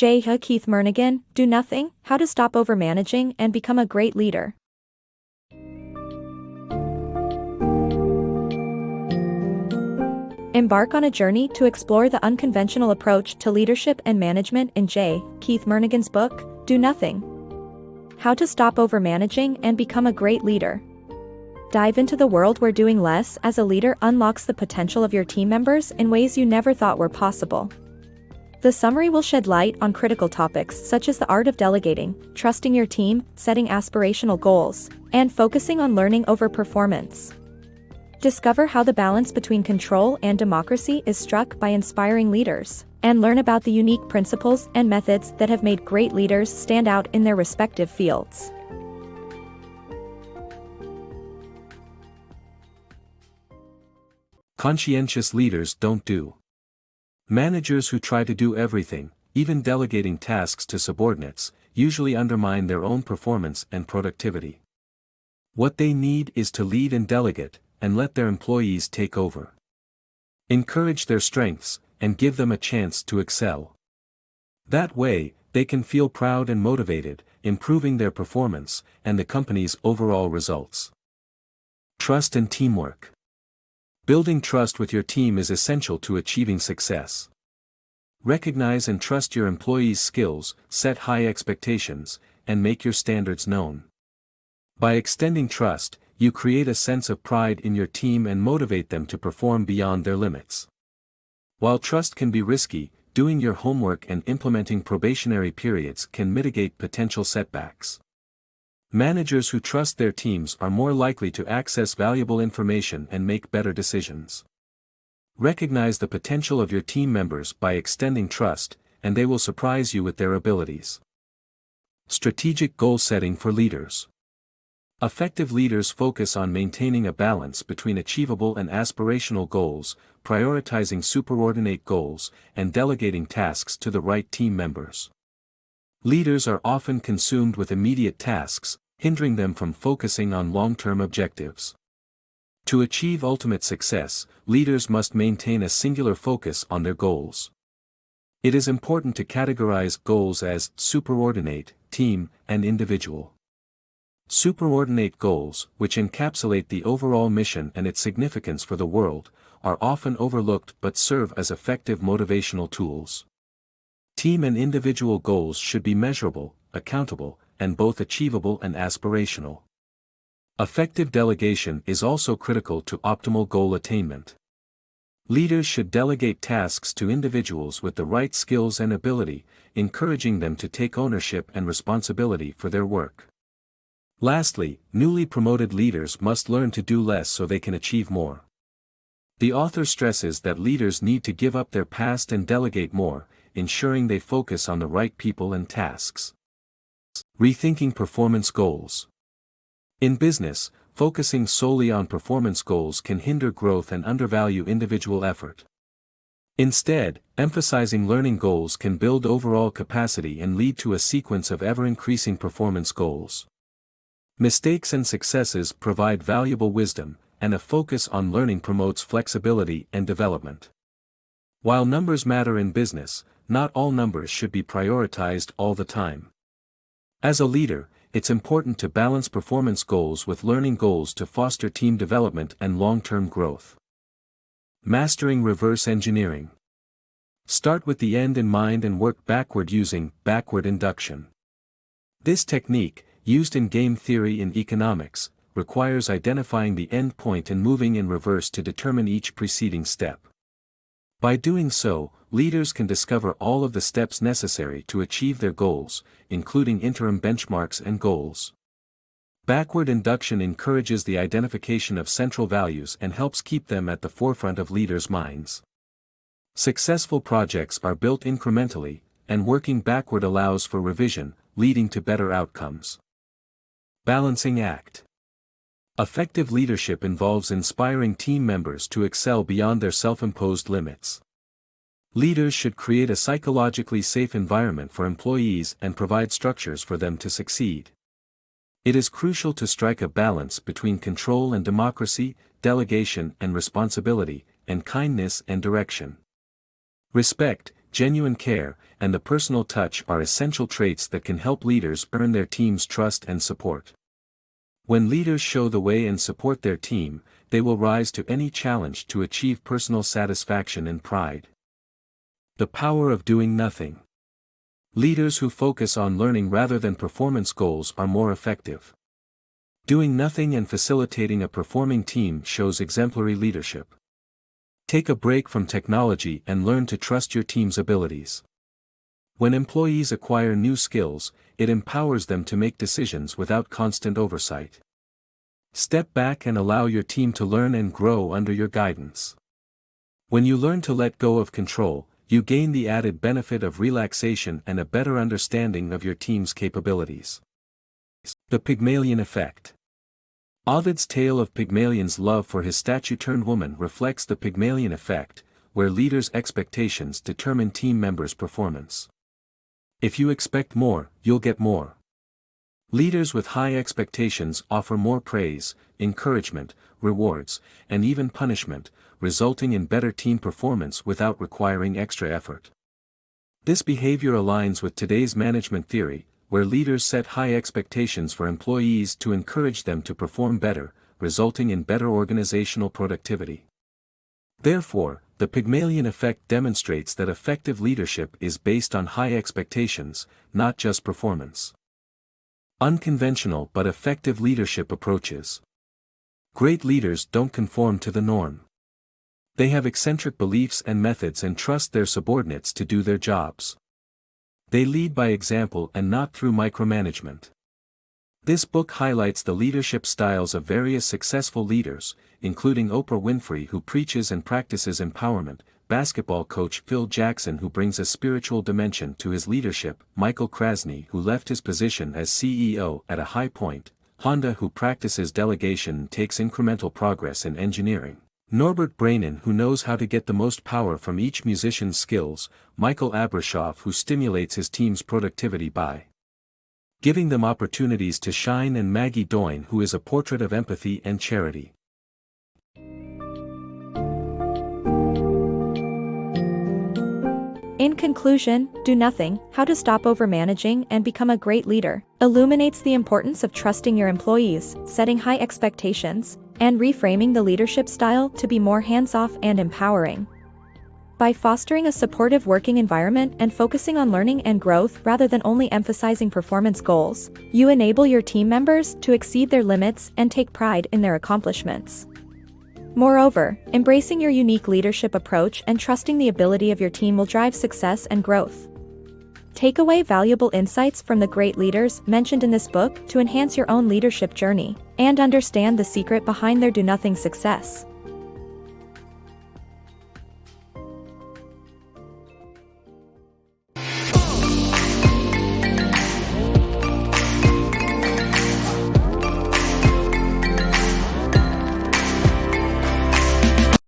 Keith Murnighan, Do Nothing, How to Stop Overmanaging and Become a Great Leader. Embark on a journey to explore the unconventional approach to leadership and management in Keith Murnighan's book, Do Nothing. How to Stop Overmanaging and Become a Great Leader. Dive into the world where doing less as a leader unlocks the potential of your team members in ways you never thought were possible. The summary will shed light on critical topics such as the art of delegating, trusting your team, setting aspirational goals, and focusing on learning over performance. Discover how the balance between control and democracy is struck by inspiring leaders, and learn about the unique principles and methods that have made great leaders stand out in their respective fields. Conscientious leaders don't do. Managers who try to do everything, even delegating tasks to subordinates, usually undermine their own performance and productivity. What they need is to lead and delegate, and let their employees take over. Encourage their strengths, and give them a chance to excel. That way, they can feel proud and motivated, improving their performance and the company's overall results. Trust and teamwork. Building trust with your team is essential to achieving success. Recognize and trust your employees' skills, set high expectations, and make your standards known. By extending trust, you create a sense of pride in your team and motivate them to perform beyond their limits. While trust can be risky, doing your homework and implementing probationary periods can mitigate potential setbacks. Managers who trust their teams are more likely to access valuable information and make better decisions. Recognize the potential of your team members by extending trust, and they will surprise you with their abilities. Strategic goal setting for leaders. Effective leaders focus on maintaining a balance between achievable and aspirational goals, prioritizing superordinate goals, and delegating tasks to the right team members. Leaders are often consumed with immediate tasks, hindering them from focusing on long-term objectives. To achieve ultimate success, leaders must maintain a singular focus on their goals. It is important to categorize goals as superordinate, team, and individual. Superordinate goals, which encapsulate the overall mission and its significance for the world, are often overlooked but serve as effective motivational tools. Team and individual goals should be measurable, accountable, and both achievable and aspirational. Effective delegation is also critical to optimal goal attainment. Leaders should delegate tasks to individuals with the right skills and ability, encouraging them to take ownership and responsibility for their work. Lastly, newly promoted leaders must learn to do less so they can achieve more. The author stresses that leaders need to give up their past and delegate more, ensuring they focus on the right people and tasks. Rethinking performance goals. In business, focusing solely on performance goals can hinder growth and undervalue individual effort. Instead, emphasizing learning goals can build overall capacity and lead to a sequence of ever-increasing performance goals. Mistakes and successes provide valuable wisdom, and a focus on learning promotes flexibility and development. While numbers matter in business, not all numbers should be prioritized all the time. As a leader, it's important to balance performance goals with learning goals to foster team development and long-term growth. Mastering reverse engineering. Start with the end in mind and work backward using backward induction. This technique, used in game theory in economics, requires identifying the end point and moving in reverse to determine each preceding step. By doing so, leaders can discover all of the steps necessary to achieve their goals, including interim benchmarks and goals. Backward induction encourages the identification of central values and helps keep them at the forefront of leaders' minds. Successful projects are built incrementally, and working backward allows for revision, leading to better outcomes. Balancing act. Effective leadership involves inspiring team members to excel beyond their self-imposed limits. Leaders should create a psychologically safe environment for employees and provide structures for them to succeed. It is crucial to strike a balance between control and democracy, delegation and responsibility, and kindness and direction. Respect, genuine care, and the personal touch are essential traits that can help leaders earn their team's trust and support. When leaders show the way and support their team, they will rise to any challenge to achieve personal satisfaction and pride. The power of doing nothing. Leaders who focus on learning rather than performance goals are more effective. Doing nothing and facilitating a performing team shows exemplary leadership. Take a break from technology and learn to trust your team's abilities. When employees acquire new skills, it empowers them to make decisions without constant oversight. Step back and allow your team to learn and grow under your guidance. When you learn to let go of control, you gain the added benefit of relaxation and a better understanding of your team's capabilities. The Pygmalion Effect. Ovid's tale of Pygmalion's love for his statue-turned woman reflects the Pygmalion Effect, where leaders' expectations determine team members' performance. If you expect more, you'll get more. Leaders with high expectations offer more praise, encouragement, rewards, and even punishment, resulting in better team performance without requiring extra effort. This behavior aligns with today's management theory, where leaders set high expectations for employees to encourage them to perform better, resulting in better organizational productivity. Therefore, the Pygmalion Effect demonstrates that effective leadership is based on high expectations, not just performance. Unconventional but effective leadership approaches. Great leaders don't conform to the norm. They have eccentric beliefs and methods and trust their subordinates to do their jobs. They lead by example and not through micromanagement. This book highlights the leadership styles of various successful leaders, including Oprah Winfrey, who preaches and practices empowerment, basketball coach Phil Jackson, who brings a spiritual dimension to his leadership, Michael Krasny, who left his position as CEO at a high point, Honda, who practices delegation and takes incremental progress in engineering, Norbert Brainin, who knows how to get the most power from each musician's skills, Michael Abrashoff, who stimulates his team's productivity by giving them opportunities to shine, and Maggie Doyne, who is a portrait of empathy and charity. In conclusion, Do Nothing: How to Stop Overmanaging and Become a Great Leader illuminates the importance of trusting your employees, setting high expectations, and reframing the leadership style to be more hands-off and empowering. By fostering a supportive working environment and focusing on learning and growth rather than only emphasizing performance goals, you enable your team members to exceed their limits and take pride in their accomplishments. Moreover, embracing your unique leadership approach and trusting the ability of your team will drive success and growth. Take away valuable insights from the great leaders mentioned in this book to enhance your own leadership journey, and understand the secret behind their do-nothing success.